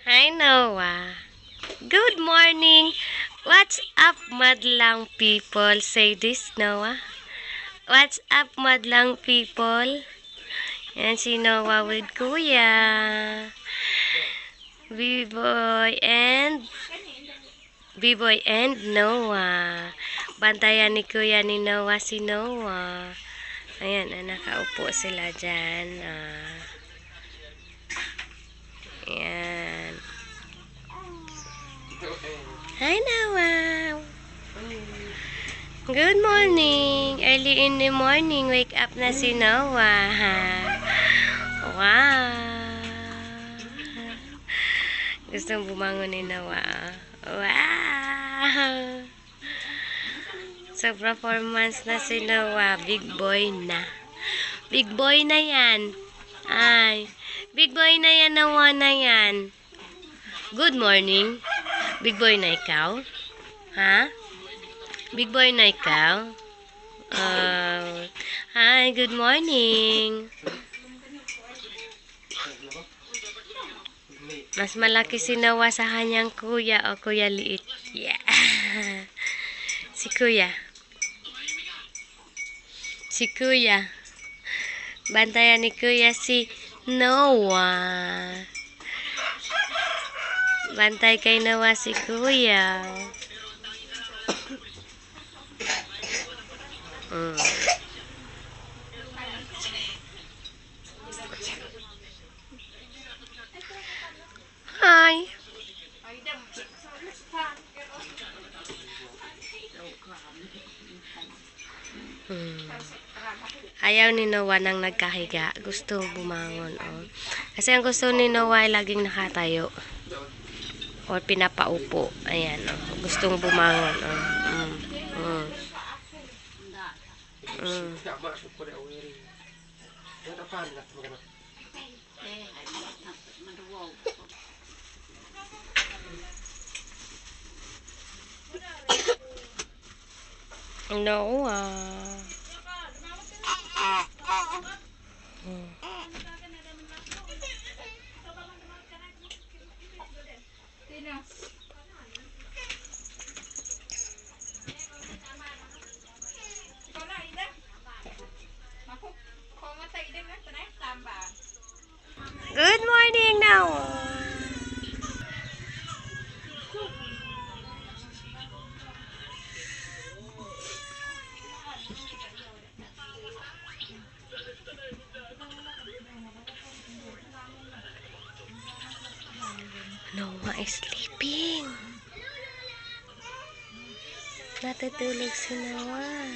Hi, Noah. Good morning. What's up, madlang people? Say this, Noah. What's up, madlang people? Yan si Noah with Kuya. B-Boy and Noah. Bantayan ni Kuya ni Noah si Noah. Ayan, nakaupo sila dyan. Ayan. Hi, Noah. Good morning. Early in the morning, wake up na si Noah. Wow. Gustong bumangon ni Noah. Wow. So, performance na si Noah. Big boy na. Big boy na yan. Ay. Big boy na yan, Noah na yan. Good morning. Big boy na ikaw? Ha? Big boy na ikaw? Hi, good morning. Mas malaki si Noah sa kanyang kuya o kuya liit. Yeah. Si kuya. Si kuya. Bantayan ni kuya si Noah. Bantay kay Noah si kuya. Hi. Ayaw ni Noah nang nagkahiga. Gusto bumangon. Oh. Kasi ang gusto ni Noah ay laging nakatayo. Or pinapaupo. Ayan. Oh. Gustong bumangon. Oh. Noah. Good morning, Noah. Noah is sleeping. Natutulog si Noah.